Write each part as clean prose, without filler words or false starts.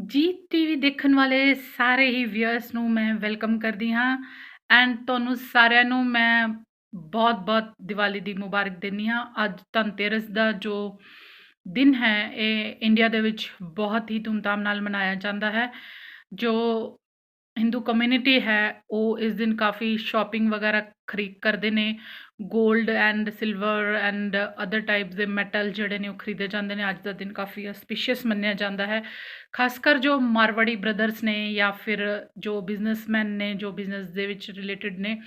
ਜੀ ਟੀਵੀ ਦੇਖਣ ਵਾਲੇ ਸਾਰੇ ਹੀ ਵਿਅਰਸ ਨੂੰ ਮੈਂ ਵੈਲਕਮ ਕਰਦੀ ਹਾਂ ਐਂਡ ਤੁਹਾਨੂੰ ਸਾਰਿਆਂ ਨੂੰ ਮੈਂ ਬਹੁਤ-ਬਹੁਤ ਦੀਵਾਲੀ ਦੀ ਮੁਬਾਰਕ ਦਿੰਦੀ ਹਾਂ। ਅੱਜ ਧਨਤੇਰਸ ਦਾ ਜੋ ਦਿਨ ਹੈ ਇਹ ਇੰਡੀਆ ਦੇ ਵਿੱਚ ਬਹੁਤ ਹੀ ਧੂਮਧਾਮ ਨਾਲ ਮਨਾਇਆ ਜਾਂਦਾ ਹੈ। ਜੋ ਹਿੰਦੂ ਕਮਿਊਨਿਟੀ ਹੈ ਉਹ ਇਸ ਦਿਨ ਕਾफ़ੀ ਸ਼ਾਪਿੰਗ ਵਗੈਰਾ ਖਰੀਦ ਕਰਦੇ ਨੇ। Gold and silver and other types ਦੇ ਮੈਟਲ ਜਿਹੜੇ ਨੇ ਉਹ ਖਰੀਦੇ ਜਾਂਦੇ ਨੇ। ਅੱਜ ਦਾ ਦਿਨ ਕਾफ़ੀ ਆਸਪੀਸ਼ੀਅਸ ਮੰਨਿਆ ਜਾਂਦਾ ਹੈ। ਖਾਸਕਰ ਜੋ ਮਾਰਵਾੜੀ ਬ੍ਰਦਰਸ ਨੇ ਜਾਂ ਫਿਰ ਜੋ ਬਿਜ਼ਨਸਮੈਨ ਨੇ ਜੋ ਬਿਜ਼ਨਸ ਦੇ ਵਿੱਚ ਰਿਲੇਟਡ ਨੇ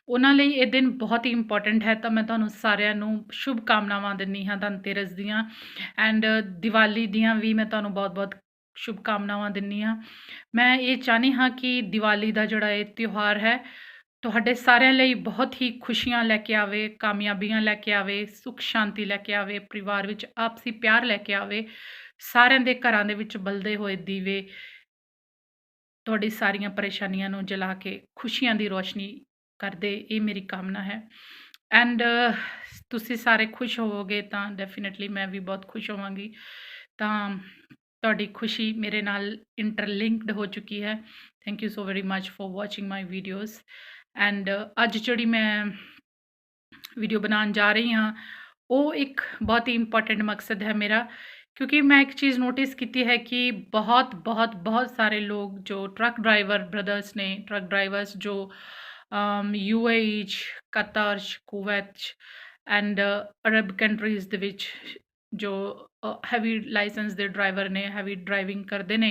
ਉਹਨਾਂ ਲਈ ਇਹ ਦਿਨ ਬਹੁਤ ਹੀ ਇੰਪੋਰਟੈਂਟ ਹੈ। ਤਾਂ ਮੈਂ ਤੁਹਾਨੂੰ ਸਾਰਿਆਂ ਨੂੰ ਸ਼ੁਭ ਕਾਮਨਾਵਾਂ ਦਿੰਦੀ ਹਾਂ ਧਨਤੇਰਸ ਦੀਆਂ ਐਂਡ ਦੀਵਾਲੀ ਦੀਆਂ ਵੀ ਮੈਂ ਤੁਹਾਨੂੰ ਬਹੁਤ-ਬਹੁਤ ਸ਼ੁਭ ਕਾਮਨਾਵਾਂ ਦਿੰਦੀ ਹਾਂ। ਮੈਂ ਇਹ ਚਾਹੁੰਦੀ ਹਾਂ ਕਿ ਦੀਵਾਲੀ ਦਾ ਜਿਹੜਾ ਇਹ ਤਿਉਹਾਰ ਹੈ ਤੁਹਾਡੇ ਸਾਰਿਆਂ ਲਈ ਬਹੁਤ ਹੀ ਖੁਸ਼ੀਆਂ ਲੈ ਕੇ ਆਵੇ, ਕਾਮਯਾਬੀਆਂ ਲੈ ਕੇ ਆਵੇ, ਸੁੱਖ ਸ਼ਾਂਤੀ ਲੈ ਕੇ ਆਵੇ, ਪਰਿਵਾਰ ਵਿੱਚ ਆਪਸੀ ਪਿਆਰ ਲੈ ਕੇ ਆਵੇ, ਸਾਰਿਆਂ ਦੇ ਘਰਾਂ ਦੇ ਵਿੱਚ ਬਲਦੇ ਹੋਏ ਦੀਵੇ ਤੁਹਾਡੀ ਸਾਰੀਆਂ ਪਰੇਸ਼ਾਨੀਆਂ ਨੂੰ ਜਲਾ ਕੇ ਖੁਸ਼ੀਆਂ ਦੀ ਰੋਸ਼ਨੀ ਕਰਦੇ, ਇਹ ਮੇਰੀ ਕਾਮਨਾ ਹੈ। ਐਂਡ ਤੁਸੀਂ ਸਾਰੇ ਖੁਸ਼ ਹੋਵੋਗੇ ਤਾਂ ਡੈਫੀਨੇਟਲੀ ਮੈਂ ਵੀ ਬਹੁਤ ਖੁਸ਼ ਹੋਵਾਂਗੀ। ਤਾਂ ਤੁਹਾਡੀ ਖੁਸ਼ੀ ਮੇਰੇ ਨਾਲ ਇੰਟਰਲਿੰਕਡ ਹੋ ਚੁੱਕੀ ਹੈ। Thank you so very much for watching my videos and ਅੱਜ ਜਿਹੜੀ ਮੈਂ ਵੀਡੀਓ ਬਣਾਉਣ ਜਾ ਰਹੀ ਹਾਂ ਉਹ ਇੱਕ ਬਹੁਤ ਹੀ ਇੰਪੋਰਟੈਂਟ ਮਕਸਦ ਹੈ ਮੇਰਾ, क्योंकि मैं एक चीज़ नोटिस की है कि बहुत बहुत बहुत सारे लोग जो ट्रक ड्राइवर ब्रदर्स ने ट्रक ड्राइवर्स जो UAE Qatar Kuwait and Arab countries ਦੇ ਵਿੱਚ ਜੋ ਹੈਵੀ ਲਾਇਸੈਂਸ ਦੇ ਡਰਾਈਵਰ ਨੇ ਹੈਵੀ ਡਰਾਈਵਿੰਗ ਕਰਦੇ ਨੇ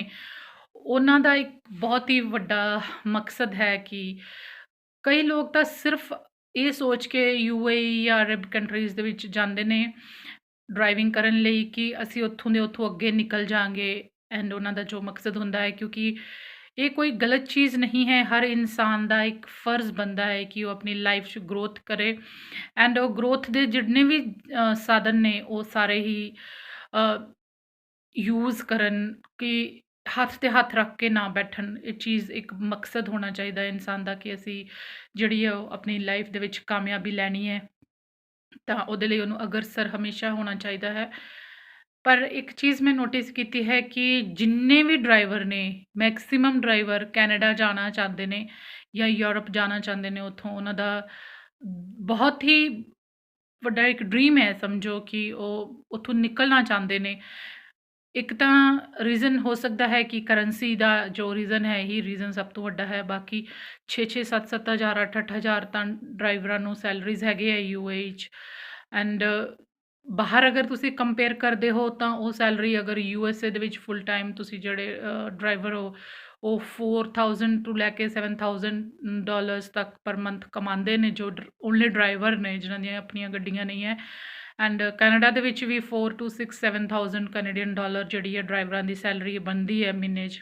ਉਹਨਾਂ ਦਾ ਇੱਕ ਬਹੁਤ ਹੀ ਵੱਡਾ ਮਕਸਦ ਹੈ ਕਿ ਕਈ ਲੋਕ ਤਾਂ ਸਿਰਫ ਇਹ ਸੋਚ ਕੇ यूएई ਜਾਂ ਅਰਬ ਕੰਟਰੀਜ਼ ਦੇ ਵਿੱਚ ਜਾਂਦੇ ਨੇ ਡਰਾਈਵਿੰਗ ਕਰਨ ਲਈ ਕਿ ਅਸੀਂ ਉੱਥੋਂ ਦੇ ਉੱਥੋਂ ਅੱਗੇ ਨਿਕਲ ਜਾਵਾਂਗੇ ਐਂਡ ਉਹਨਾਂ ਦਾ ਜੋ ਮਕਸਦ ਹੁੰਦਾ ਹੈ, ਕਿਉਂਕਿ ਇਹ ਕੋਈ ਗਲਤ ਚੀਜ਼ ਨਹੀਂ ਹੈ। ਹਰ ਇਨਸਾਨ ਦਾ ਇੱਕ ਫਰਜ਼ ਬਣਦਾ ਹੈ ਕਿ ਉਹ ਆਪਣੀ ਲਾਈਫ 'ਚ ਗਰੋਥ ਕਰੇ ਐਂਡ ਉਹ ਗਰੋਥ ਦੇ ਜਿੰਨੇ ਵੀ ਸਾਧਨ ਨੇ ਉਹ ਸਾਰੇ ਹੀ ਯੂਜ਼ ਕਰਨ ਕਿ ਹੱਥ 'ਤੇ ਹੱਥ ਰੱਖ ਕੇ ਨਾ ਬੈਠਣ। ਇਹ ਚੀਜ਼ ਇੱਕ ਮਕਸਦ ਹੋਣਾ ਚਾਹੀਦਾ ਇਨਸਾਨ ਦਾ ਕਿ ਅਸੀਂ ਜਿਹੜੀ ਹੈ ਉਹ ਆਪਣੀ ਲਾਈਫ ਦੇ ਵਿੱਚ ਕਾਮਯਾਬੀ ਲੈਣੀ ਹੈ ਤਾਂ ਉਹਦੇ ਲਈ ਉਹਨੂੰ ਅਗਰਸਰ ਹਮੇਸ਼ਾ ਹੋਣਾ ਚਾਹੀਦਾ ਹੈ। ਪਰ ਇੱਕ ਚੀਜ਼ ਮੈਂ ਨੋਟਿਸ ਕੀਤੀ ਹੈ ਕਿ ਜਿੰਨੇ ਵੀ ਡਰਾਈਵਰ ਨੇ ਮੈਕਸਿਮਮ ਡਰਾਈਵਰ ਕੈਨੇਡਾ ਜਾਣਾ ਚਾਹੁੰਦੇ ਨੇ ਜਾਂ ਯੂਰਪ ਜਾਣਾ ਚਾਹੁੰਦੇ ਨੇ, ਉੱਥੋਂ ਉਹਨਾਂ ਦਾ ਬਹੁਤ ਹੀ ਵੱਡਾ ਇੱਕ ਡਰੀਮ ਹੈ ਸਮਝੋ ਕਿ ਉਹ ਉੱਥੋਂ ਨਿਕਲਣਾ ਚਾਹੁੰਦੇ ਨੇ। ਇੱਕ ਤਾਂ ਰੀਜ਼ਨ ਹੋ ਸਕਦਾ ਹੈ ਕਿ ਕਰੰਸੀ ਦਾ ਜੋ ਰੀਜ਼ਨ ਹੈ ਇਹੀ ਰੀਜ਼ਨ ਸਭ ਤੋਂ ਵੱਡਾ ਹੈ। ਬਾਕੀ 6-6 7-7 ਹਜ਼ਾਰ 8-8 ਹਜ਼ਾਰ ਤਾਂ ਡਰਾਈਵਰਾਂ ਨੂੰ ਸੈਲਰੀਜ਼ ਹੈਗੇ ਆ यूएई 'ਚ ਐਂਡ ਬਾਹਰ ਅਗਰ ਤੁਸੀਂ ਕੰਪੇਅਰ ਕਰਦੇ ਹੋ ਤਾਂ ਉਹ ਸੈਲਰੀ ਅਗਰ यूएसए ਦੇ ਵਿੱਚ ਫੁੱਲ ਟਾਈਮ ਤੁਸੀਂ ਜਿਹੜੇ ਡਰਾਈਵਰ ਹੋ ਉਹ 4000 ਤੋਂ ਲੈ ਕੇ $7000 ਤੱਕ ਪਰ ਮੰਥ ਕਮਾਉਂਦੇ ਨੇ ਜੋ ਓਨਲੀ ਡਰਾਈਵਰ ਨੇ ਜਿਨ੍ਹਾਂ ਦੀਆਂ ਆਪਣੀਆਂ ਗੱਡੀਆਂ ਨਹੀਂ ਹੈ। ਐਂਡ ਕੈਨੇਡਾ ਦੇ ਵਿੱਚ ਵੀ 4 to 6 7000 ਕੈਨੇਡੀਅਨ ਡਾਲਰ ਜਿਹੜੀ ਹੈ ਡਰਾਈਵਰਾਂ ਦੀ ਸੈਲਰੀ ਬਣਦੀ ਹੈ ਮਹੀਨੇ 'ਚ।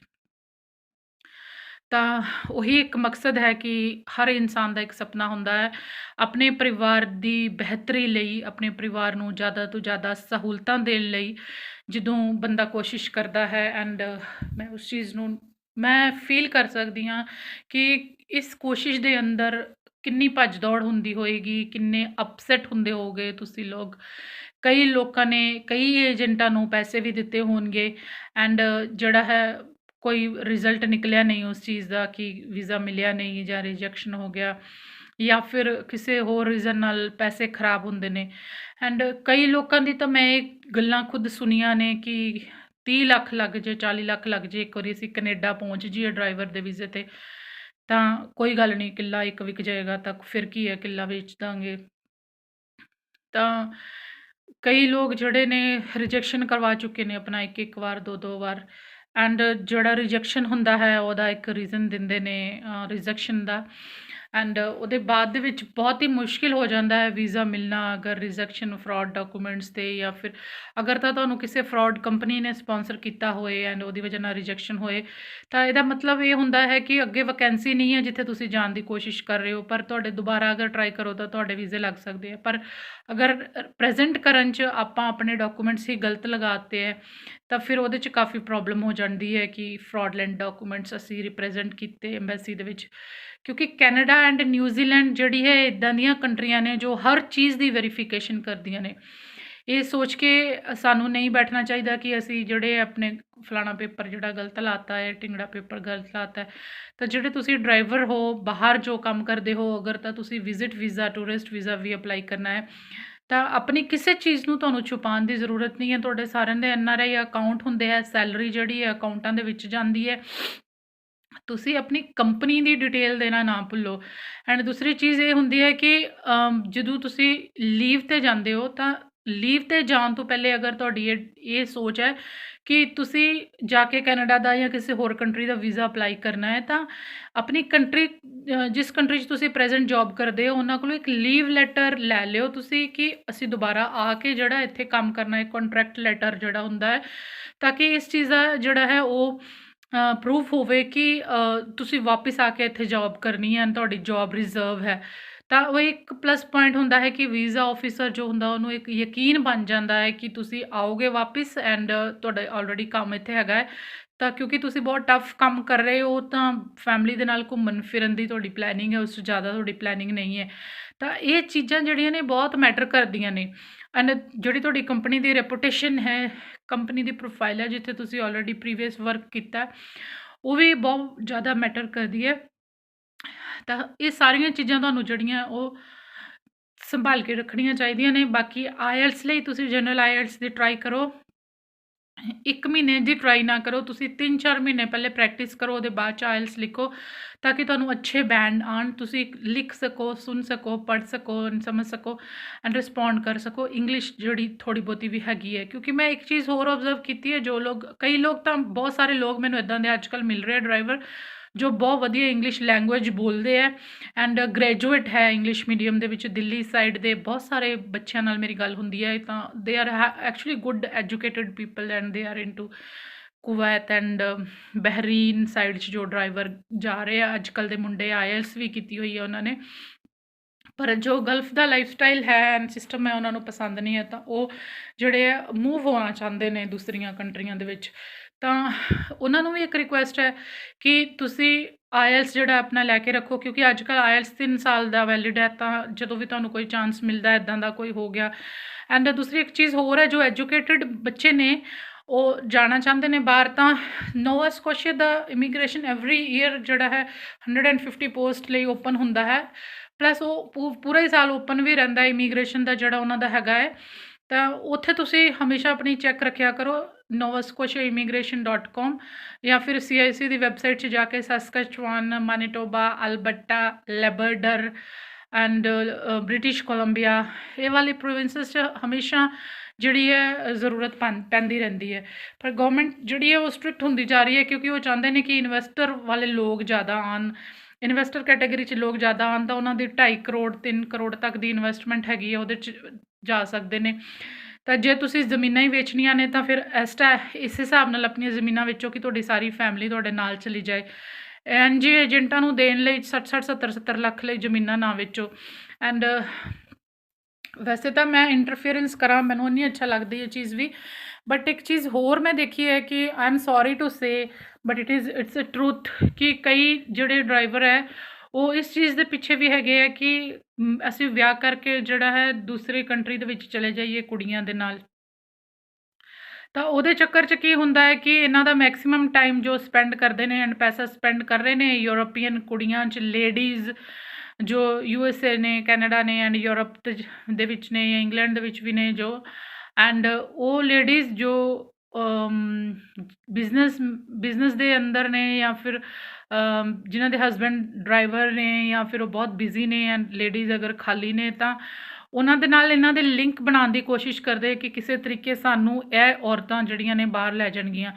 ਤਾਂ ਉਹੀ ਇੱਕ ਮਕਸਦ ਹੈ ਕਿ ਹਰ ਇਨਸਾਨ ਦਾ ਇੱਕ ਸੁਪਨਾ ਹੁੰਦਾ ਹੈ ਆਪਣੇ ਪਰਿਵਾਰ ਦੀ ਬਿਹਤਰੀ ਲਈ, ਆਪਣੇ ਪਰਿਵਾਰ ਨੂੰ ਜ਼ਿਆਦਾ ਤੋਂ ਜ਼ਿਆਦਾ ਸਹੂਲਤਾਂ ਦੇਣ ਲਈ ਜਦੋਂ ਬੰਦਾ ਕੋਸ਼ਿਸ਼ ਕਰਦਾ ਹੈ ਐਂਡ ਮੈਂ ਉਸ ਚੀਜ਼ ਨੂੰ ਮੈਂ ਫੀਲ ਕਰ ਸਕਦੀ ਹਾਂ ਕਿ ਇਸ ਕੋਸ਼ਿਸ਼ ਦੇ ਅੰਦਰ ਕਿੰਨੀ ਭੱਜ ਦੌੜ ਹੁੰਦੀ ਹੋਏਗੀ, ਕਿੰਨੇ ਅਪਸੈਟ ਹੁੰਦੇ ਹੋਗੇ ਤੁਸੀਂ ਲੋਕ। ਕਈ ਲੋਕਾਂ ਨੇ ਕਈ ਏਜੰਟਾਂ ਨੂੰ ਪੈਸੇ ਵੀ ਦਿੱਤੇ ਹੋਣਗੇ ਐਂਡ ਜਿਹੜਾ ਹੈ ਕੋਈ ਰਿਜ਼ਲਟ ਨਿਕਲਿਆ ਨਹੀਂ ਉਸ ਚੀਜ਼ ਦਾ ਕਿ ਵੀਜ਼ਾ ਮਿਲਿਆ ਨਹੀਂ ਜਾਂ ਰਿਜੈਕਸ਼ਨ ਹੋ ਗਿਆ ਜਾਂ ਫਿਰ ਕਿਸੇ ਹੋਰ ਰੀਜ਼ਨ ਨਾਲ ਪੈਸੇ ਖਰਾਬ ਹੁੰਦੇ ਨੇ। ਐਂਡ ਕਈ ਲੋਕਾਂ ਦੀ ਤਾਂ ਮੈਂ ਇਹ ਗੱਲਾਂ ਖੁਦ ਸੁਣੀਆਂ ਨੇ ਕਿ 30 ਲੱਖ ਲੱਗ ਜੇ, 40 ਲੱਖ ਲੱਗ ਜੇ ਇੱਕ ਵਾਰੀ ਅਸੀਂ ਕੈਨੇਡਾ ਪਹੁੰਚ ਜਾਈਏ ਡਰਾਈਵਰ ਦੇ ਵੀਜ਼ੇ 'ਤੇ ਤਾਂ ਕੋਈ ਗੱਲ ਨਹੀਂ, ਕਿੱਲਾ ਇੱਕ ਵਿਕ ਜਾਏਗਾ ਤਾਂ ਫਿਰ ਕੀ ਹੈ, ਕਿੱਲਾ ਵੇਚ ਦਾਂਗੇ। ਤਾਂ ਕਈ ਲੋਕ ਜਿਹੜੇ ਨੇ ਰਿਜੈਕਸ਼ਨ ਕਰਵਾ ਚੁੱਕੇ ਨੇ ਆਪਣਾ ਇੱਕ ਵਾਰ, ਦੋ ਵਾਰ ਐਂਡ ਜਿਹੜਾ ਰਿਜੈਕਸ਼ਨ ਹੁੰਦਾ ਹੈ ਉਹਦਾ ਇੱਕ ਰੀਜ਼ਨ ਦਿੰਦੇ ਨੇ ਰਿਜੈਕਸ਼ਨ ਦਾ ਐਂਡ ਉਹਦੇ ਬਾਅਦ ਦੇ ਵਿੱਚ ਬਹੁਤ ਹੀ ਮੁਸ਼ਕਿਲ ਹੋ ਜਾਂਦਾ ਹੈ ਵੀਜ਼ਾ ਮਿਲਣਾ ਅਗਰ ਰਿਜੈਕਸ਼ਨ ਫਰੋਡ ਡਾਕੂਮੈਂਟਸ 'ਤੇ ਜਾਂ ਫਿਰ ਅਗਰ ਤਾਂ ਤੁਹਾਨੂੰ ਕਿਸੇ ਫਰੋਡ ਕੰਪਨੀ ਨੇ ਸਪੋਂਸਰ ਕੀਤਾ ਹੋਏ ਐਂਡ ਉਹਦੀ ਵਜ੍ਹਾ ਨਾਲ ਰਿਜੈਕਸ਼ਨ ਹੋਏ ਤਾਂ ਇਹਦਾ ਮਤਲਬ ਇਹ ਹੁੰਦਾ ਹੈ ਕਿ ਅੱਗੇ ਵੈਕੈਂਸੀ ਨਹੀਂ ਹੈ ਜਿੱਥੇ ਤੁਸੀਂ ਜਾਣ ਦੀ ਕੋਸ਼ਿਸ਼ ਕਰ ਰਹੇ ਹੋ, ਪਰ ਤੁਹਾਡੇ ਦੁਬਾਰਾ ਅਗਰ ਟਰਾਈ ਕਰੋ ਤਾਂ ਤੁਹਾਡੇ ਵੀਜ਼ੇ ਲੱਗ ਸਕਦੇ ਆ। ਪਰ ਅਗਰ ਪ੍ਰੈਜ਼ੈਂਟ ਕਰਨ 'ਚ ਆਪਾਂ ਆਪਣੇ ਡਾਕੂਮੈਂਟਸ ਹੀ ਗਲਤ ਲਗਾਤੇ ਹੈ ਤਾਂ ਫਿਰ ਉਹਦੇ 'ਚ ਕਾਫੀ ਪ੍ਰੋਬਲਮ ਹੋ ਜਾਂਦੀ ਹੈ ਕਿ ਫਰੋਡਲੈਂਟ ਡਾਕੂਮੈਂਟਸ ਅਸੀਂ ਰਿਪਰੈਜ਼ੈਂਟ ਕੀਤੇ ਐਮਬੈਸੀ ਦੇ ਵਿੱਚ, ਕਿਉਂਕਿ ਕੈਨੇਡਾ ਐਂਡ ਨਿਊਜ਼ੀਲੈਂਡ ਜਿਹੜੀ ਹੈ ਇੱਦਾਂ ਦੀਆਂ ਕੰਟਰੀਆਂ ਨੇ ਜੋ ਹਰ ਚੀਜ਼ ਦੀ ਵੈਰੀਫਿਕੇਸ਼ਨ ਕਰਦੀਆਂ ਨੇ। ਇਹ ਸੋਚ ਕੇ ਸਾਨੂੰ ਨਹੀਂ ਬੈਠਣਾ ਚਾਹੀਦਾ ਕਿ ਅਸੀਂ ਜਿਹੜੇ ਆਪਣੇ ਫਲਾਣਾ ਪੇਪਰ ਜਿਹੜਾ ਗਲਤ ਲਾਤਾ ਹੈ, ਢਿੰਗੜਾ ਪੇਪਰ ਗਲਤ ਲਾਤਾ ਹੈ। ਤਾਂ ਜਿਹੜੇ ਤੁਸੀਂ ਡਰਾਈਵਰ ਹੋ, ਬਾਹਰ ਜੋ ਕੰਮ ਕਰਦੇ ਹੋ, ਅਗਰ ਤਾਂ ਤੁਸੀਂ ਵਿਜ਼ਿਟ ਵੀਜ਼ਾ, ਟੂਰਿਸਟ ਵੀਜ਼ਾ ਵੀ ਅਪਲਾਈ ਕਰਨਾ ਹੈ, ਤਾਂ ਆਪਣੀ ਕਿਸੇ ਚੀਜ਼ ਨੂੰ ਤੁਹਾਨੂੰ ਛੁਪਾਉਣ ਦੀ ਜ਼ਰੂਰਤ ਨਹੀਂ ਹੈ। ਤੁਹਾਡੇ ਸਾਰਿਆਂ ਦੇ NRI ਅਕਾਊਂਟ ਹੁੰਦੇ ਹੈ, ਸੈਲਰੀ ਜਿਹੜੀ ਹੈ ਅਕਾਊਂਟਾਂ ਦੇ ਵਿੱਚ ਜਾਂਦੀ ਹੈ। ਤੁਸੀਂ ਆਪਣੀ ਕੰਪਨੀ ਦੀ ਡਿਟੇਲ ਦੇਣਾ ਨਾ ਭੁੱਲੋ। ਐਂਡ ਦੂਸਰੀ ਚੀਜ਼ ਇਹ ਹੁੰਦੀ ਹੈ ਕਿ ਜਦੋਂ ਤੁਸੀਂ ਲੀਵ 'ਤੇ ਜਾਂਦੇ ਹੋ, ਤਾਂ ਲੀਵ 'ਤੇ ਜਾਣ ਤੋਂ ਪਹਿਲੇ ਅਗਰ ਤੁਹਾਡੀ ਇਹ ਸੋਚ ਹੈ ਕਿ ਤੁਸੀਂ ਜਾ ਕੇ ਕੈਨੇਡਾ ਦਾ ਜਾਂ ਕਿਸੇ ਹੋਰ ਕੰਟਰੀ ਦਾ ਵੀਜ਼ਾ ਅਪਲਾਈ ਕਰਨਾ ਹੈ, ਤਾਂ ਆਪਣੀ ਕੰਟਰੀ ਜਿਸ ਕੰਟਰੀ 'ਚ ਤੁਸੀਂ ਪ੍ਰੈਜ਼ੈਂਟ ਜੌਬ ਕਰਦੇ ਹੋ, ਉਹਨਾਂ ਕੋਲੋਂ ਇੱਕ ਲੀਵ ਲੈਟਰ ਲੈ ਲਿਓ ਤੁਸੀਂ ਕਿ ਅਸੀਂ ਦੁਬਾਰਾ ਆ ਕੇ ਜਿਹੜਾ ਇੱਥੇ ਕੰਮ ਕਰਨਾ ਹੈ, ਕੰਟਰੈਕਟ ਲੈਟਰ ਜਿਹੜਾ ਹੁੰਦਾ ਹੈ, ਤਾਂ ਕਿ ਇਸ ਚੀਜ਼ ਦਾ ਜਿਹੜਾ ਹੈ ਉਹ ਪ੍ਰੂਫ ਹੋਵੇ ਕਿ ਤੁਸੀਂ ਵਾਪਸ ਆ ਕੇ ਇੱਥੇ ਜੌਬ ਕਰਨੀ ਹੈ, ਤੁਹਾਡੀ ਜੌਬ ਰਿਜ਼ਰਵ ਹੈ। ਤਾਂ ਉਹ ਇੱਕ ਪਲੱਸ ਪੁਆਇੰਟ ਹੁੰਦਾ ਹੈ ਕਿ ਵੀਜ਼ਾ ਆਫਿਸਰ ਜੋ ਹੁੰਦਾ ਉਹਨੂੰ ਇੱਕ ਯਕੀਨ ਬਣ ਜਾਂਦਾ ਹੈ ਕਿ ਤੁਸੀਂ ਆਓਗੇ ਵਾਪਸ ਐਂਡ ਤੁਹਾਡਾ ਆਲਰੇਡੀ ਕੰਮ ਇੱਥੇ ਹੈਗਾ ਹੈ। ਤਾਂ ਕਿਉਂਕਿ ਤੁਸੀਂ ਬਹੁਤ ਟਫ ਕੰਮ ਕਰ ਰਹੇ ਹੋ, ਤਾਂ ਫੈਮਿਲੀ ਦੇ ਨਾਲ ਘੁੰਮਣ ਫਿਰਨ ਦੀ ਤੁਹਾਡੀ ਪਲੈਨਿੰਗ ਹੈ, ਉਸ ਤੋਂ ਜ਼ਿਆਦਾ ਤੁਹਾਡੀ ਪਲੈਨਿੰਗ ਨਹੀਂ ਹੈ। ਤਾਂ ਇਹ ਚੀਜ਼ਾਂ ਜਿਹੜੀਆਂ ਨੇ ਬਹੁਤ ਮੈਟਰ ਕਰਦੀਆਂ ਨੇ। ਐਂਡ ਜਿਹੜੀ ਤੁਹਾਡੀ ਕੰਪਨੀ ਦੀ ਰੈਪੂਟੇਸ਼ਨ ਹੈ, ਕੰਪਨੀ ਦੀ ਪ੍ਰੋਫਾਈਲ ਹੈ, ਜਿੱਥੇ ਤੁਸੀਂ ਆਲਰੇਡੀ ਪ੍ਰੀਵੀਅਸ ਵਰਕ ਕੀਤਾ, ਉਹ ਵੀ ਬਹੁਤ ਜ਼ਿਆਦਾ ਮੈਟਰ ਕਰਦੀ ਹੈ। ਤਾਂ ਇਹ ਸਾਰੀਆਂ ਚੀਜ਼ਾਂ ਤੁਹਾਨੂੰ ਜਿਹੜੀਆਂ ਉਹ ਸੰਭਾਲ ਕੇ ਰੱਖਣੀਆਂ ਚਾਹੀਦੀਆਂ ਨੇ। ਬਾਕੀ IELTS ਲਈ ਤੁਸੀਂ ਜਨਰਲ IELTS ਦੀ ਟਰਾਈ ਕਰੋ। 1 ਮਹੀਨੇ ਦੀ ਟਰਾਈ ਨਾ ਕਰੋ, ਤੁਸੀਂ 3-4 ਮਹੀਨੇ ਪਹਿਲੇ ਪ੍ਰੈਕਟਿਸ ਕਰੋ, ਉਹਦੇ ਬਾਅਦ 'ਚ IELTS ਲਿਖੋ, ਤਾਂ ਕਿ ਤੁਹਾਨੂੰ ਅੱਛੇ ਬੈਂਡ ਆਉਣ, ਤੁਸੀਂ ਲਿਖ ਸਕੋ, ਸੁਣ ਸਕੋ, ਪੜ੍ਹ ਸਕੋ, ਸਮਝ ਸਕੋ ਐਂਡ ਰਿਸਪੌਂਡ ਕਰ ਸਕੋ। ਇੰਗਲਿਸ਼ ਜਿਹੜੀ ਥੋੜ੍ਹੀ ਬਹੁਤੀ ਵੀ ਹੈਗੀ ਹੈ, ਕਿਉਂਕਿ ਮੈਂ ਇੱਕ ਚੀਜ਼ ਹੋਰ ਓਬਜ਼ਰਵ ਕੀਤੀ ਹੈ, ਜੋ ਲੋਕ ਕਈ ਲੋਕ ਤਾਂ ਬਹੁਤ ਸਾਰੇ ਲੋਕ ਮੈਨੂੰ ਇੱਦਾਂ ਦੇ ਅੱਜ ਕੱਲ੍ਹ ਮਿਲ ਰਹੇ ਡਰਾਈਵਰ ਜੋ ਬਹੁਤ ਵਧੀਆ ਇੰਗਲਿਸ਼ ਲੈਂਗੁਏਜ ਬੋਲਦੇ ਹੈ ਐਂਡ ਗ੍ਰੈਜੂਏਟ ਹੈ ਇੰਗਲਿਸ਼ ਮੀਡੀਅਮ ਦੇ ਵਿੱਚ। ਦਿੱਲੀ ਸਾਈਡ ਦੇ ਬਹੁਤ ਸਾਰੇ ਬੱਚਿਆਂ ਨਾਲ ਮੇਰੀ ਗੱਲ ਹੁੰਦੀ ਹੈ, ਤਾਂ they are actually good educated people and they are into Kuwait and Bahrain side 'ਚ ਜੋ ਡਰਾਈਵਰ ਜਾ ਰਹੇ ਆ ਅੱਜ ਕੱਲ੍ਹ ਦੇ ਮੁੰਡੇ, IELTS ਵੀ ਕੀਤੀ ਹੋਈ ਹੈ ਉਹਨਾਂ ਨੇ। ਪਰ ਜੋ ਗਲਫ ਦਾ ਲਾਈਫ ਸਟਾਈਲ ਹੈ ਐਂਡ ਸਿਸਟਮ ਹੈ ਉਹਨਾਂ ਨੂੰ ਪਸੰਦ ਨਹੀਂ ਹੈ, ਤਾਂ ਉਹ ਜਿਹੜੇ ਆ ਮੂਵ ਹੋਣਾ ਚਾਹੁੰਦੇ ਨੇ ਦੂਸਰੀਆਂ ਕੰਟਰੀਆਂ ਦੇ ਵਿੱਚ। ਤਾਂ ਉਹਨਾਂ ਨੂੰ ਵੀ ਇੱਕ ਰਿਕੁਐਸਟ ਹੈ ਕਿ ਤੁਸੀਂ IELTS ਜਿਹੜਾ ਆਪਣਾ ਲੈ ਕੇ ਰੱਖੋ, ਕਿਉਂਕਿ ਅੱਜ ਕੱਲ੍ਹ IELTS 3 ਸਾਲ ਦਾ ਵੈਲਿਡ ਹੈ। ਤਾਂ ਜਦੋਂ ਵੀ ਤੁਹਾਨੂੰ ਕੋਈ ਚਾਂਸ ਮਿਲਦਾ ਇੱਦਾਂ ਦਾ ਕੋਈ ਹੋ ਗਿਆ। ਐਂਡ ਦੂਸਰੀ ਇੱਕ ਚੀਜ਼ ਹੋਰ ਹੈ, ਜੋ ਐਜੂਕੇਟਿਡ ਬੱਚੇ ਨੇ ਉਹ ਜਾਣਾ ਚਾਹੁੰਦੇ ਨੇ ਬਾਹਰ, ਤਾਂ ਨੋਵਾ ਸਕੋਸ਼ੀਆ ਦਾ ਇਮੀਗ੍ਰੇਸ਼ਨ ਐਵਰੀ ਈਅਰ ਜਿਹੜਾ ਹੈ 150 ਪੋਸਟ ਲਈ ਓਪਨ ਹੁੰਦਾ ਹੈ, ਪਲੱਸ ਉਹ ਪੂਰਾ ਹੀ ਸਾਲ ਓਪਨ ਵੀ ਰਹਿੰਦਾ ਇਮੀਗ੍ਰੇਸ਼ਨ ਦਾ ਜਿਹੜਾ ਉਹਨਾਂ ਦਾ ਹੈਗਾ ਹੈ। ਤਾਂ ਉੱਥੇ ਤੁਸੀਂ ਹਮੇਸ਼ਾ ਆਪਣੀ ਚੈੱਕ ਰੱਖਿਆ ਕਰੋ, novascotiaimmigration.com ਜਾਂ ਫਿਰ CIC ਦੀ ਵੈਬਸਾਈਟ 'ਚ ਜਾ ਕੇ Saskatchewan, Manitoba, Alberta, Labrador and British Columbia, ਇਹ ਵਾਲੀ ਪ੍ਰੋਵਿੰਸਸ 'ਚ ਹਮੇਸ਼ਾ ਜਿਹੜੀ ਹੈ ਜ਼ਰੂਰਤ ਪੈਂਦੀ ਰਹਿੰਦੀ ਹੈ। ਪਰ ਗਵਰਨਮੈਂਟ ਜਿਹੜੀ ਹੈ ਉਹ ਸਟ੍ਰਿਕਟ ਹੁੰਦੀ ਜਾ ਰਹੀ ਹੈ, ਕਿਉਂਕਿ ਉਹ ਚਾਹੁੰਦੇ ਨੇ ਕਿ ਇਨਵੈਸਟਰ ਵਾਲੇ ਲੋਕ ਜ਼ਿਆਦਾ ਆਉਣ, ਇਨਵੈਸਟਰ ਕੈਟਾਗਰੀ 'ਚ ਲੋਕ ਜ਼ਿਆਦਾ ਆਉਣ, ਤਾਂ ਉਹਨਾਂ ਦੀ 2.5 ਕਰੋੜ 3 ਕਰੋੜ ਤੱਕ ਦੀ ਇਨਵੈਸਟਮੈਂਟ ਹੈਗੀ ਹੈ, ਉਹਦੇ 'ਚ ਜਾ ਸਕਦੇ ਨੇ। ਤਾਂ ਜੇ ਤੁਸੀਂ ਜ਼ਮੀਨਾਂ ਹੀ ਵੇਚਣੀਆਂ ਨੇ, ਤਾਂ ਫਿਰ ਇਸ ਹਿਸਾਬ ਨਾਲ ਆਪਣੀਆਂ ਜ਼ਮੀਨਾਂ ਵੇਚੋ ਕਿ ਤੁਹਾਡੀ ਸਾਰੀ ਫੈਮਿਲੀ ਤੁਹਾਡੇ ਨਾਲ ਚਲੀ ਜਾਏ। NGO ਏਜੰਟਾਂ ਨੂੰ ਦੇਣ ਲਈ 60 70 ਲੱਖ ਲਈ ਜ਼ਮੀਨਾਂ ਨਾ ਵੇਚੋ। ਐਂਡ ਵੈਸੇ ਤਾਂ ਮੈਂ ਇੰਟਰਫੇਰੈਂਸ ਕਰਾਂ, ਮੈਨੂੰ ਇੰਨੀ ਅੱਛਾ ਲੱਗਦੀ ਇਹ ਚੀਜ਼ ਵੀ, ਬਟ ਇੱਕ ਚੀਜ਼ ਹੋਰ ਮੈਂ ਦੇਖੀ ਹੈ ਕਿ I am sorry to say but it's a truth ਕਿ ਕਈ ਜਿਹੜੇ ਡਰਾਈਵਰ ਹੈ ਉਹ ਇਸ ਚੀਜ਼ ਦੇ ਪਿੱਛੇ ਵੀ ਹੈਗੇ ਆ ਕਿ ਅਸੀਂ ਵਿਆਹ ਕਰਕੇ ਜਿਹੜਾ ਹੈ ਦੂਸਰੀ ਕੰਟਰੀ ਦੇ ਵਿੱਚ ਚਲੇ ਜਾਈਏ ਕੁੜੀਆਂ ਦੇ ਨਾਲ। ਤਾਂ ਉਹਦੇ ਚੱਕਰ 'ਚ ਕੀ ਹੁੰਦਾ ਹੈ ਕਿ ਇਹਨਾਂ ਦਾ ਮੈਕਸਿਮਮ ਟਾਈਮ ਜੋ ਸਪੈਂਡ ਕਰਦੇ ਨੇ ਐਂਡ ਪੈਸਾ ਸਪੈਂਡ ਕਰ ਰਹੇ ਨੇ ਯੂਰੋਪੀਅਨ ਕੁੜੀਆਂ 'ਚ, ਲੇਡੀਜ਼ ਜੋ USA ਨੇ, ਕੈਨੇਡਾ ਨੇ ਐਂਡ ਯੂਰਪ ਦੇ ਵਿੱਚ ਨੇ ਜਾਂ ਇੰਗਲੈਂਡ ਦੇ ਵਿੱਚ ਵੀ ਨੇ ਜੋ, ਐਂਡ ਉਹ ਲੇਡੀਜ਼ ਜੋ ਬਿਜ਼ਨਸ ਦੇ ਅੰਦਰ ਨੇ ਜਾਂ ਫਿਰ ਜਿਨ੍ਹਾਂ ਦੇ ਹਸਬੈਂਡ ਡਰਾਈਵਰ ਨੇ ਜਾਂ ਫਿਰ ਉਹ ਬਹੁਤ ਬਿਜ਼ੀ ਨੇ ਐਂਡ ਲੇਡੀਜ਼ ਅਗਰ ਖਾਲੀ ਨੇ, ਤਾਂ ਉਹਨਾਂ ਦੇ ਨਾਲ ਇਹਨਾਂ ਦੇ ਲਿੰਕ ਬਣਾਉਣ ਦੀ ਕੋਸ਼ਿਸ਼ ਕਰਦੇ ਕਿ ਕਿਸੇ ਤਰੀਕੇ ਸਾਨੂੰ ਇਹ ਔਰਤਾਂ ਜਿਹੜੀਆਂ ਨੇ ਬਾਹਰ ਲੈ ਜਾਣਗੀਆਂ।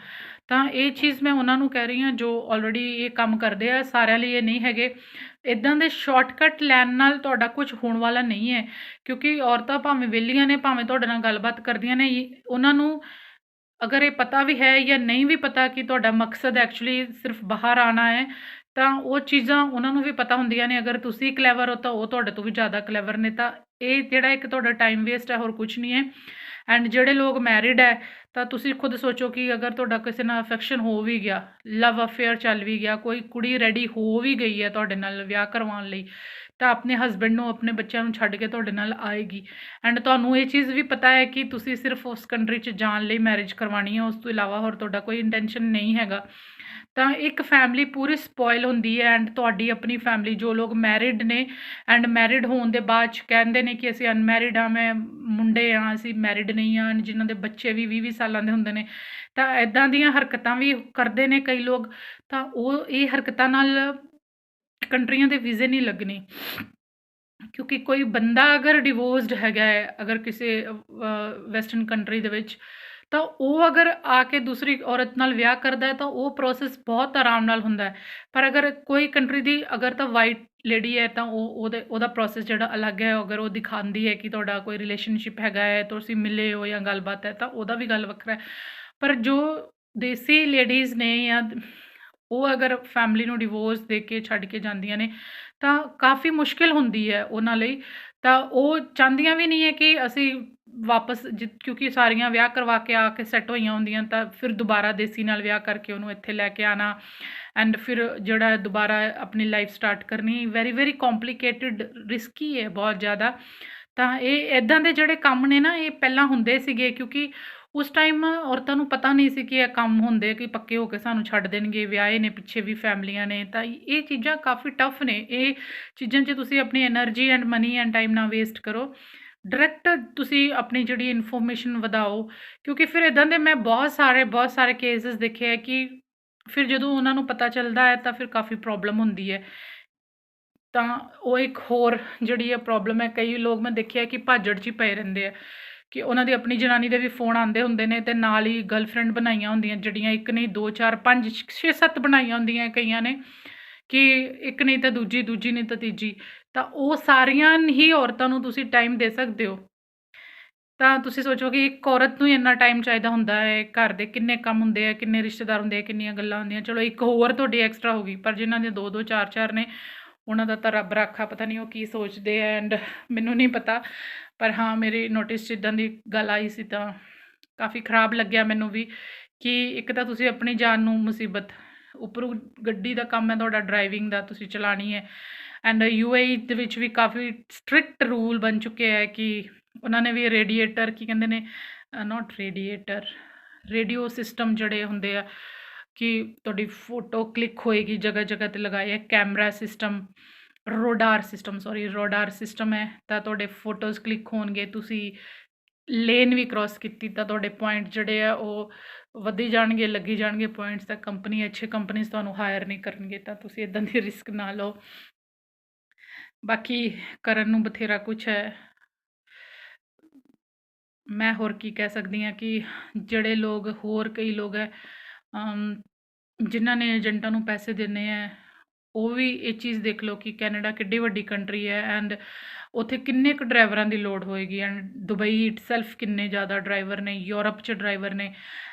ਤਾਂ ਇਹ ਚੀਜ਼ ਮੈਂ ਉਹਨਾਂ ਨੂੰ ਕਹਿ ਰਹੀ ਹਾਂ ਜੋ ਆਲਰੇਡੀ ਇਹ ਕੰਮ ਕਰਦੇ ਆ, ਸਾਰਿਆਂ ਲਈ ਇਹ ਨਹੀਂ ਹੈਗੇ। ਇੱਦਾਂ ਦੇ ਸ਼ਾਰਟਕਟ ਲੈਣ ਨਾਲ ਤੁਹਾਡਾ ਕੁਝ ਹੋਣ ਵਾਲਾ ਨਹੀਂ ਹੈ, ਕਿਉਂਕਿ ਔਰਤਾਂ ਭਾਵੇਂ ਵਿਹਲੀਆਂ ਨੇ, ਭਾਵੇਂ ਤੁਹਾਡੇ ਨਾਲ ਗੱਲਬਾਤ ਕਰਦੀਆਂ ਨੇ, ਉਹਨਾਂ ਨੂੰ ਅਗਰ ਇਹ ਪਤਾ ਵੀ ਹੈ ਜਾਂ ਨਹੀਂ ਵੀ ਪਤਾ ਕਿ ਤੁਹਾਡਾ ਮਕਸਦ ਐਕਚੁਅਲੀ ਸਿਰਫ ਬਾਹਰ ਆਉਣਾ ਹੈ, ਤਾਂ ਉਹ ਚੀਜ਼ਾਂ ਉਹਨਾਂ ਨੂੰ ਵੀ ਪਤਾ ਹੁੰਦੀਆਂ ਨੇ। ਅਗਰ ਤੁਸੀਂ ਕਲੈਵਰ ਹੋ ਤਾਂ ਉਹ ਤੁਹਾਡੇ ਤੋਂ ਵੀ ਜ਼ਿਆਦਾ ਕਲੈਵਰ ਨੇ। ਤਾਂ ਇਹ ਜਿਹੜਾ ਇੱਕ ਤੁਹਾਡਾ ਟਾਈਮ ਵੇਸਟ ਹੈ, ਹੋਰ ਕੁਝ ਨਹੀਂ ਹੈ। ਐਂਡ ਜਿਹੜੇ ਲੋਕ ਮੈਰਿਡ ਹੈ, ਤਾਂ ਤੁਸੀਂ ਖੁਦ ਸੋਚੋ ਕਿ ਅਗਰ ਤੁਹਾਡਾ ਕਿਸੇ ਨਾਲ ਅਫੈਕਸ਼ਨ ਹੋ ਵੀ ਗਿਆ, ਲਵ ਅਫੇਅਰ ਚੱਲ ਵੀ ਗਿਆ, ਕੋਈ ਕੁੜੀ ਰੈਡੀ ਹੋ ਵੀ ਗਈ ਹੈ ਤੁਹਾਡੇ ਨਾਲ ਵਿਆਹ ਕਰਵਾਉਣ ਲਈ, ਤਾਂ ਆਪਣੇ ਹਸਬੈਂਡ ਨੂੰ ਆਪਣੇ ਬੱਚਿਆਂ ਨੂੰ ਛੱਡ ਕੇ ਤੁਹਾਡੇ ਨਾਲ ਆਏਗੀ। ਐਂਡ ਤੁਹਾਨੂੰ ਇਹ ਚੀਜ਼ ਵੀ ਪਤਾ ਹੈ ਕਿ ਤੁਸੀਂ ਸਿਰਫ ਉਸ ਕੰਟਰੀ 'ਚ ਜਾਣ ਲਈ ਮੈਰਿਜ ਕਰਵਾਉਣੀ ਹੈ, ਉਸ ਤੋਂ ਇਲਾਵਾ ਹੋਰ ਤੁਹਾਡਾ ਕੋਈ ਇੰਟੈਂਸ਼ਨ ਨਹੀਂ ਹੈਗਾ। ਤਾਂ ਇੱਕ ਫੈਮਿਲੀ ਪੂਰੀ ਸਪੋਇਲ ਹੁੰਦੀ ਹੈ। ਐਂਡ ਤੁਹਾਡੀ ਆਪਣੀ ਫੈਮਿਲੀ, ਜੋ ਲੋਕ ਮੈਰਿਡ ਨੇ ਐਂਡ ਮੈਰਿਡ ਹੋਣ ਦੇ ਬਾਅਦ 'ਚ ਕਹਿੰਦੇ ਨੇ ਕਿ ਅਸੀਂ ਅਨਮੈਰਿਡ ਹਾਂ, ਮੈਂ ਮੁੰਡੇ ਹਾਂ, ਅਸੀਂ ਮੈਰਿਡ ਨਹੀਂ ਹਾਂ, ਜਿਨ੍ਹਾਂ ਦੇ ਬੱਚੇ ਵੀ 20-20 ਸਾਲਾਂ ਦੇ ਹੁੰਦੇ ਨੇ, ਤਾਂ ਇੱਦਾਂ ਦੀਆਂ ਹਰਕਤਾਂ ਵੀ ਕਰਦੇ ਨੇ ਕਈ ਲੋਕ। ਤਾਂ ਉਹ ਇਹ ਹਰਕਤਾਂ ਨਾਲ ਕੰਟਰੀਆਂ ਦੇ ਵੀਜ਼ੇ ਨਹੀਂ ਲੱਗਣੇ, ਕਿਉਂਕਿ ਕੋਈ ਬੰਦਾ ਅਗਰ ਡਿਵੋਰਸਡ ਹੈਗਾ ਹੈ, ਅਗਰ ਕਿਸੇ ਵੈਸਟਰਨ ਕੰਟਰੀ ਦੇ ਵਿੱਚ, ਤਾਂ ਉਹ ਅਗਰ ਆ ਕੇ ਦੂਸਰੀ ਔਰਤ ਨਾਲ ਵਿਆਹ ਕਰਦਾ ਹੈ ਤਾਂ ਉਹ ਪ੍ਰੋਸੈਸ ਬਹੁਤ ਆਰਾਮ ਨਾਲ ਹੁੰਦਾ ਹੈ। ਪਰ ਅਗਰ ਕੋਈ ਕੰਟਰੀ ਦੀ ਅਗਰ ਤਾਂ ਵਾਈਟ ਲੇਡੀ ਹੈ ਤਾਂ ਉਹਦਾ ਪ੍ਰੋਸੈਸ ਜਿਹੜਾ ਅਲੱਗ ਹੈ। ਅਗਰ ਉਹ ਦਿਖਾਉਂਦੀ ਹੈ ਕਿ ਤੁਹਾਡਾ ਕੋਈ ਰਿਲੇਸ਼ਨਸ਼ਿਪ ਹੈਗਾ ਹੈ, ਤੁਸੀਂ ਮਿਲੇ ਹੋ ਜਾਂ ਗੱਲਬਾਤ ਹੈ, ਤਾਂ ਉਹਦਾ ਵੀ ਗੱਲ ਵੱਖਰਾ ਹੈ। ਪਰ ਜੋ ਦੇਸੀ ਲੇਡੀਜ਼ ਨੇ ਜਾਂ ਉਹ ਅਗਰ ਫੈਮਿਲੀ ਨੂੰ ਡਿਵੋਰਸ ਦੇ ਕੇ ਛੱਡ ਕੇ ਜਾਂਦੀਆਂ ਨੇ ਤਾਂ ਕਾਫੀ ਮੁਸ਼ਕਿਲ ਹੁੰਦੀ ਹੈ ਉਹਨਾਂ ਲਈ। ਤਾਂ ਉਹ ਚਾਹੁੰਦੀਆਂ ਵੀ ਨਹੀਂ ਹੈ ਕਿ ਅਸੀਂ ਵਾਪਸ ਕਿਉਂਕਿ ਸਾਰੀਆਂ ਵਿਆਹ ਕਰਵਾ ਕੇ ਆ ਕੇ ਸੈੱਟ ਹੋਈਆਂ ਹੁੰਦੀਆਂ, ਤਾਂ ਫਿਰ ਦੁਬਾਰਾ ਦੇਸੀ ਨਾਲ ਵਿਆਹ ਕਰਕੇ ਉਹਨੂੰ ਇੱਥੇ ਲੈ ਕੇ ਆਉਣਾ ਐਂਡ ਫਿਰ ਜਿਹੜਾ ਦੁਬਾਰਾ ਆਪਣੀ ਲਾਈਫ ਸਟਾਰਟ ਕਰਨੀ, ਵੈਰੀ ਵੈਰੀ ਕੰਪਲੀਕੇਟਿਡ, ਰਿਸਕੀ ਹੈ ਬਹੁਤ ਜ਼ਿਆਦਾ। ਤਾਂ ਇਹ ਇੱਦਾਂ ਦੇ ਜਿਹੜੇ ਕੰਮ ਨੇ ਨਾ, ਇਹ ਪਹਿਲਾਂ ਹੁੰਦੇ ਸੀਗੇ ਕਿਉਂਕਿ ਉਸ ਟਾਈਮ ਔਰਤਾਂ ਨੂੰ ਪਤਾ ਨਹੀਂ ਸੀ ਕਿ ਇਹ ਕੰਮ ਹੁੰਦੇ, ਕਿ ਪੱਕੇ ਹੋ ਕੇ ਸਾਨੂੰ ਛੱਡ ਦੇਣਗੇ, ਵਿਆਹੇ ਨੇ ਪਿੱਛੇ ਵੀ ਫੈਮਲੀਆਂ ਨੇ। ਤਾਂ ਇਹ ਚੀਜ਼ਾਂ ਕਾਫੀ ਟਫ ਨੇ। ਇਹ ਚੀਜ਼ਾਂ 'ਚ ਤੁਸੀਂ ਆਪਣੀ energy and money and time ਨਾ ਵੇਸਟ ਕਰੋ। ਡਾਇਰੈਕਟ ਤੁਸੀਂ ਆਪਣੀ ਜਿਹੜੀ ਇਨਫੋਰਮੇਸ਼ਨ ਵਧਾਓ, ਕਿਉਂਕਿ ਫਿਰ ਇੱਦਾਂ ਦੇ ਮੈਂ ਬਹੁਤ ਸਾਰੇ ਕੇਸਿਸ ਦੇਖੇ ਹੈ ਕਿ ਫਿਰ ਜਦੋਂ ਉਹਨਾਂ ਨੂੰ ਪਤਾ ਚੱਲਦਾ ਹੈ ਤਾਂ ਫਿਰ ਕਾਫੀ ਪ੍ਰੋਬਲਮ ਹੁੰਦੀ ਹੈ। ਤਾਂ ਉਹ ਇੱਕ ਹੋਰ ਜਿਹੜੀ ਹੈ ਪ੍ਰੋਬਲਮ ਹੈ, ਕਈ ਲੋਕ ਮੈਂ ਦੇਖਿਆ ਕਿ ਭਾਜੜ 'ਚ ਹੀ ਪਏ ਰਹਿੰਦੇ ਆ, ਕਿ ਉਹਨਾਂ ਦੀ ਆਪਣੀ ਜਨਾਨੀ ਦੇ ਵੀ ਫੋਨ ਆਉਂਦੇ ਹੁੰਦੇ ਨੇ ਅਤੇ ਨਾਲ ਹੀ ਗਰਲਫਰੈਂਡ ਬਣਾਈਆਂ ਹੁੰਦੀਆਂ, ਜਿਹੜੀਆਂ ਇੱਕ ਨਹੀਂ 2 4 5 6 7 ਬਣਾਈਆਂ ਹੁੰਦੀਆਂ ਕਈਆਂ ਨੇ, ਕਿ ਇੱਕ ਨਹੀਂ ਤਾਂ ਦੂਜੀ, ਦੂਜੀ ਨਹੀਂ ਤਾਂ ਤੀਜੀ। ਤਾਂ ਉਹ ਸਾਰੀਆਂ ਹੀ ਔਰਤਾਂ ਨੂੰ ਤੁਸੀਂ ਟਾਈਮ ਦੇ ਸਕਦੇ ਹੋ। ਤਾਂ ਤੁਸੀਂ ਸੋਚੋ ਕਿ ਇੱਕ ਔਰਤ ਨੂੰ ਹੀ ਇੰਨਾ ਟਾਈਮ ਚਾਹੀਦਾ ਹੁੰਦਾ ਹੈ, ਘਰ ਦੇ ਕਿੰਨੇ ਕੰਮ ਹੁੰਦੇ ਆ, ਕਿੰਨੇ ਰਿਸ਼ਤੇਦਾਰ ਹੁੰਦੇ ਆ, ਕਿੰਨੀਆਂ ਗੱਲਾਂ ਹੁੰਦੀਆਂ। ਚਲੋ ਇੱਕ ਹੋਰ ਤੁਹਾਡੀ ਐਕਸਟਰਾ ਹੋ ਗਈ, ਪਰ ਜਿਨ੍ਹਾਂ ਦੀਆਂ 2-2 4-4 ਨੇ, ਉਹਨਾਂ ਦਾ ਤਾਂ ਰੱਬ ਰਾਖਾ, ਪਤਾ ਨਹੀਂ ਉਹ ਕੀ ਸੋਚਦੇ ਆ। ਐਂਡ ਮੈਨੂੰ ਨਹੀਂ ਪਤਾ, ਪਰ ਹਾਂ ਮੇਰੇ ਨੋਟਿਸ 'ਚ ਇੱਦਾਂ ਦੀ ਗੱਲ ਆਈ ਸੀ ਤਾਂ ਕਾਫੀ ਖ਼ਰਾਬ ਲੱਗਿਆ ਮੈਨੂੰ ਵੀ, ਕਿ ਇੱਕ ਤਾਂ ਤੁਸੀਂ ਆਪਣੀ ਜਾਨ ਨੂੰ ਮੁਸੀਬਤ, ਉੱਪਰੋਂ ਗੱਡੀ ਦਾ ਕੰਮ ਹੈ ਤੁਹਾਡਾ, ਡਰਾਈਵਿੰਗ ਦਾ ਤੁਸੀਂ ਚਲਾਉਣੀ ਹੈ। ਐਂਡ UAE ਦੇ ਵਿੱਚ ਵੀ ਕਾਫੀ ਸਟ੍ਰਿਕਟ ਰੂਲ ਬਣ ਚੁੱਕੇ ਹੈ ਕਿ ਉਹਨਾਂ ਨੇ ਵੀ ਰੇਡੀਏਟਰ, ਕੀ ਕਹਿੰਦੇ ਨੇ, ਨੋਟ ਰੇਡੀਏਟਰ, ਰੇਡੀਓ ਸਿਸਟਮ ਜਿਹੜੇ ਹੁੰਦੇ ਆ, ਕਿ ਤੁਹਾਡੀ ਫੋਟੋ ਕਲਿੱਕ ਹੋਏਗੀ, ਜਗ੍ਹਾ ਜਗ੍ਹਾ 'ਤੇ ਲਗਾਏ ਹੈ ਕੈਮਰਾ ਸਿਸਟਮ, ਰੋਡਾਰ ਸਿਸਟਮ ਹੈ। ਤਾਂ ਤੁਹਾਡੇ ਫੋਟੋਜ਼ ਕਲਿੱਕ ਹੋਣਗੇ, ਤੁਸੀਂ ਲੇਨ ਵੀ ਕ੍ਰੋਸ ਕੀਤੀ ਤਾਂ ਤੁਹਾਡੇ ਪੁਆਇੰਟ ਜਿਹੜੇ ਆ ਉਹ ਵਧੀ ਜਾਣਗੇ, ਲੱਗੀ ਜਾਣਗੇ ਪੁਆਇੰਟਸ। ਤਾਂ ਅੱਛੇ ਕੰਪਨੀਜ਼ ਤੁਹਾਨੂੰ ਹਾਇਰ ਨਹੀਂ ਕਰਨਗੇ, ਤਾਂ ਤੁਸੀਂ ਇੱਦਾਂ ਦੀ ਰਿਸਕ ਨਾ ਲਓ। ਬਾਕੀ ਕਰਨ ਨੂੰ ਬਥੇਰਾ ਕੁਛ ਹੈ। ਮੈਂ ਹੋਰ ਕੀ ਕਹਿ ਸਕਦੀ ਹਾਂ ਕਿ ਜਿਹੜੇ ਲੋਕ, ਹੋਰ ਕਈ ਲੋਕ ਹੈ ਜਿਨ੍ਹਾਂ ਨੇ ਏਜੰਟਾਂ ਨੂੰ ਪੈਸੇ ਦੇਣੇ ਹੈ, ਉਹ ਵੀ ਇਹ ਚੀਜ਼ ਦੇਖ ਲਓ ਕਿ ਕੈਨੇਡਾ ਕਿੱਡੀ ਵੱਡੀ ਕੰਟਰੀ ਹੈ ਐਂਡ ਉੱਥੇ ਕਿੰਨੇ ਕੁ ਡਰਾਈਵਰਾਂ ਦੀ ਲੋੜ ਹੋਏਗੀ। ਐਂਡ ਦੁਬਈ ਇਟਸੈਲਫ ਕਿੰਨੇ ਜ਼ਿਆਦਾ ਡਰਾਈਵਰ ਨੇ, ਯੂਰਪ 'ਚ ਡਰਾਈਵਰ ਨੇ।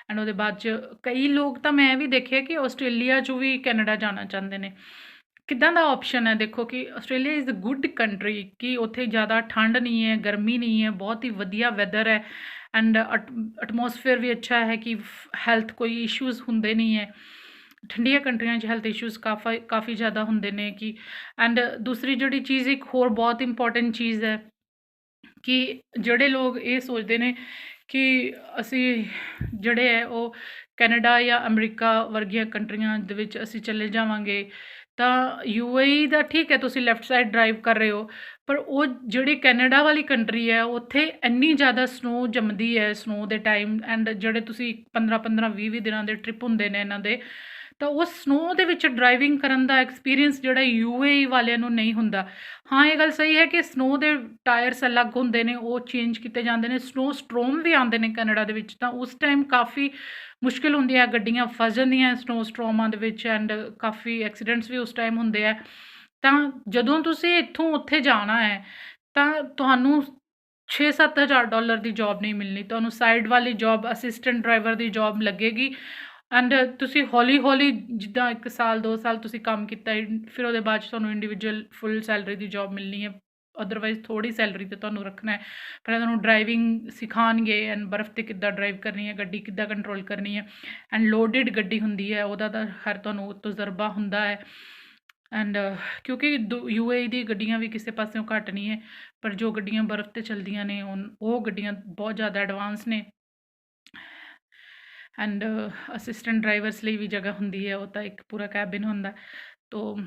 ਐਂਡ ਉਹਦੇ ਬਾਅਦ 'ਚ ਕਈ ਲੋਕ ਤਾਂ ਮੈਂ ਵੀ ਦੇਖਿਆ ਕਿ ਆਸਟ੍ਰੇਲੀਆ 'ਚੋਂ ਵੀ ਕੈਨੇਡਾ ਜਾਣਾ ਚਾਹੁੰਦੇ ਨੇ। ਕਿੱਦਾਂ ਦਾ ਆਪਸ਼ਨ ਹੈ ਦੇਖੋ, ਕਿ Australia is a good country, ਕਿ ਉੱਥੇ ਜ਼ਿਆਦਾ ਠੰਡ ਨਹੀਂ ਹੈ, ਗਰਮੀ ਨਹੀਂ ਹੈ, ਬਹੁਤ ਹੀ ਵਧੀਆ ਵੈਦਰ ਹੈ ਐਂਡ ਐਟਮੋਸਫੇਅਰ ਵੀ ਅੱਛਾ ਹੈ, ਕਿ ਹੈਲਥ ਕੋਈ ਇਸ਼ੂਜ਼ ਹੁੰਦੇ ਨਹੀਂ ਹੈ। ਠੰਡੀਆਂ ਕੰਟਰੀਆਂ 'ਚ ਹੈਲਥ ਇਸ਼ੂਜ਼ ਕਾਫੀ ਜ਼ਿਆਦਾ ਹੁੰਦੇ ਨੇ। ਕਿ ਐਂਡ ਦੂਸਰੀ ਜਿਹੜੀ ਚੀਜ਼, ਇੱਕ ਹੋਰ ਬਹੁਤ ਇੰਪੋਰਟੈਂਟ ਚੀਜ਼ ਹੈ ਕਿ ਜਿਹੜੇ ਲੋਕ ਇਹ ਸੋਚਦੇ ਨੇ ਕਿ ਅਸੀਂ ਜਿਹੜੇ ਹੈ ਉਹ ਕੈਨੇਡਾ ਜਾਂ ਅਮਰੀਕਾ ਵਰਗੀਆਂ ਕੰਟਰੀਆਂ ਦੇ ਵਿੱਚ ਅਸੀਂ ਚਲੇ ਜਾਵਾਂਗੇ, ਤਾਂ UAE ਦਾ ਠੀਕ ਹੈ ਤੁਸੀਂ ਲੈਫਟ ਸਾਈਡ ਡਰਾਈਵ ਕਰ ਰਹੇ ਹੋ, ਪਰ ਉਹ ਜਿਹੜੀ ਕੈਨੇਡਾ ਵਾਲੀ ਕੰਟਰੀ ਹੈ ਉੱਥੇ ਇੰਨੀ ਜ਼ਿਆਦਾ ਸਨੋ ਜੰਮਦੀ ਹੈ ਸਨੋ ਦੇ ਟਾਈਮ। ਐਂਡ ਜਿਹੜੇ ਤੁਸੀਂ 15-15 20-20 ਦਿਨਾਂ ਦੇ ਟ੍ਰਿਪ ਹੁੰਦੇ ਨੇ ਇਹਨਾਂ ਦੇ, ਤਾਂ ਉਹ ਸਨੋ ਦੇ ਵਿੱਚ ਡਰਾਈਵਿੰਗ ਕਰਨ ਦਾ ਐਕਸਪੀਰੀਅੰਸ ਜਿਹੜਾ UAE ਵਾਲਿਆਂ ਨੂੰ ਨਹੀਂ ਹੁੰਦਾ। ਹਾਂ ਇਹ ਗੱਲ ਸਹੀ ਹੈ ਕਿ ਸਨੋ ਦੇ ਟਾਇਰਸ ਅਲੱਗ ਹੁੰਦੇ ਨੇ, ਉਹ ਚੇਂਜ ਕੀਤੇ ਜਾਂਦੇ ਨੇ। ਸਨੋ ਸਟਰੋਮ ਵੀ ਆਉਂਦੇ ਨੇ ਕੈਨੇਡਾ ਦੇ ਵਿੱਚ, ਤਾਂ ਉਸ ਟਾਈਮ ਕਾਫੀ ਮੁਸ਼ਕਿਲ ਹੁੰਦੀ ਹੈ, ਗੱਡੀਆਂ ਫਸ ਜਾਂਦੀਆਂ ਸਨੋ ਸਟਰੋਮਾਂ ਦੇ ਵਿੱਚ ਐਂਡ ਕਾਫੀ ਐਕਸੀਡੈਂਟਸ ਵੀ ਉਸ ਟਾਈਮ ਹੁੰਦੇ ਆ। ਤਾਂ ਜਦੋਂ ਤੁਸੀਂ ਇੱਥੋਂ ਉੱਥੇ ਜਾਣਾ ਹੈ ਤਾਂ ਤੁਹਾਨੂੰ $6-7 ਹਜ਼ਾਰ ਦੀ ਜੋਬ ਨਹੀਂ ਮਿਲਣੀ, ਤੁਹਾਨੂੰ ਸਾਈਡ ਵਾਲੀ ਜੋਬ, ਅਸਿਸਟੈਂਟ ਡਰਾਈਵਰ ਦੀ ਜੋਬ ਲੱਗੇਗੀ। ਐਂਡ ਤੁਸੀਂ ਹੌਲੀ ਹੌਲੀ ਜਿੱਦਾਂ 1 ਸਾਲ 2 ਸਾਲ ਤੁਸੀਂ ਕੰਮ ਕੀਤਾ, ਫਿਰ ਉਹਦੇ ਬਾਅਦ 'ਚ ਤੁਹਾਨੂੰ ਇੰਡੀਵਿਜੂਅਲ ਫੁੱਲ ਸੈਲਰੀ ਦੀ ਜੋਬ ਮਿਲਣੀ ਹੈ। ਅਦਰਵਾਈਜ਼ ਥੋੜ੍ਹੀ ਸੈਲਰੀ 'ਤੇ ਤੁਹਾਨੂੰ ਰੱਖਣਾ ਹੈ। ਪਹਿਲਾਂ ਤੁਹਾਨੂੰ ਡਰਾਈਵਿੰਗ ਸਿਖਾਉਣਗੇ ਐਂਡ ਬਰਫ਼ 'ਤੇ ਕਿੱਦਾਂ ਡਰਾਈਵ ਕਰਨੀ ਹੈ, ਗੱਡੀ ਕਿੱਦਾਂ ਕੰਟਰੋਲ ਕਰਨੀ ਹੈ। ਐਂਡ ਲੋਡਿਡ ਗੱਡੀ ਹੁੰਦੀ ਹੈ, ਉਹਦਾ ਤਾਂ ਖੈਰ ਤੁਹਾਨੂੰ ਤਜਰਬਾ ਹੁੰਦਾ ਹੈ। ਐਂਡ ਕਿਉਂਕਿ UAE ਦੀ ਗੱਡੀਆਂ ਵੀ ਕਿਸੇ ਪਾਸਿਓਂ ਘੱਟ ਨਹੀਂ ਹੈ, ਪਰ ਜੋ ਗੱਡੀਆਂ ਬਰਫ਼ 'ਤੇ ਚੱਲਦੀਆਂ ਨੇ ਉਹ ਗੱਡੀਆਂ ਬਹੁਤ ਜ਼ਿਆਦਾ ਐਡਵਾਂਸ ਨੇ। ਐਂਡ ਅਸਿਸਟੈਂਟ ਡਰਾਈਵਰਸ ਲਈ ਵੀ ਜਗ੍ਹਾ ਹੁੰਦੀ ਹੈ, ਉਹ ਤਾਂ ਇੱਕ ਪੂਰਾ ਕੈਬਿਨ ਹੁੰਦਾ। ਤੋ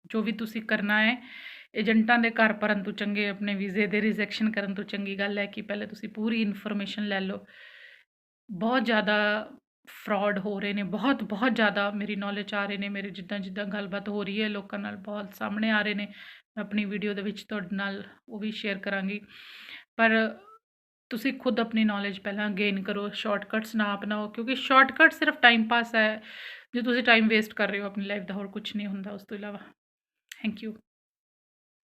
ਜੋ ਵੀ ਤੁਸੀਂ ਕਰਨਾ ਹੈ, ਏਜੰਟਾਂ ਦੇ ਘਰ ਭਰਨ ਤੋਂ ਚੰਗੇ ਆਪਣੇ ਵੀਜ਼ੇ ਦੇ ਰਿਜੈਕਸ਼ਨ ਕਰਨ ਤੋਂ ਚੰਗੀ ਗੱਲ ਹੈ ਕਿ ਪਹਿਲੇ ਤੁਸੀਂ ਪੂਰੀ ਇਨਫੋਰਮੇਸ਼ਨ ਲੈ ਲਓ। ਬਹੁਤ ਜ਼ਿਆਦਾ ਫਰੋਡ ਹੋ ਰਹੇ ਨੇ, ਬਹੁਤ ਬਹੁਤ ਜ਼ਿਆਦਾ ਮੇਰੀ ਨੌਲੇਜ 'ਚ ਆ ਰਹੇ ਨੇ, ਮੇਰੇ ਜਿੱਦਾਂ ਜਿੱਦਾਂ ਗੱਲਬਾਤ ਹੋ ਰਹੀ ਹੈ ਲੋਕਾਂ ਨਾਲ ਬਹੁਤ ਸਾਹਮਣੇ ਆ ਰਹੇ ਨੇ। ਮੈਂ ਆਪਣੀ ਵੀਡੀਓ ਦੇ ਵਿੱਚ ਤੁਹਾਡੇ ਨਾਲ ਉਹ ਵੀ ਸ਼ੇਅਰ ਕਰਾਂਗੀ, ਪਰ ਤੁਸੀਂ ਖੁਦ ਆਪਣੀ ਨੌਲੇਜ ਪਹਿਲਾਂ ਗੇਨ ਕਰੋ, ਸ਼ਾਰਟਕਟਸ ਨਾ ਅਪਣਾਓ, ਕਿਉਂਕਿ ਸ਼ਾਰਟਕਟ ਸਿਰਫ ਟਾਈਮ ਪਾਸ ਹੈ। ਜੇ ਤੁਸੀਂ ਟਾਈਮ ਵੇਸਟ ਕਰ ਰਹੇ ਹੋ ਆਪਣੀ ਲਾਈਫ ਦਾ, ਹੋਰ ਕੁਝ ਨਹੀਂ ਹੁੰਦਾ ਉਸ ਤੋਂ ਇਲਾਵਾ। Thank you.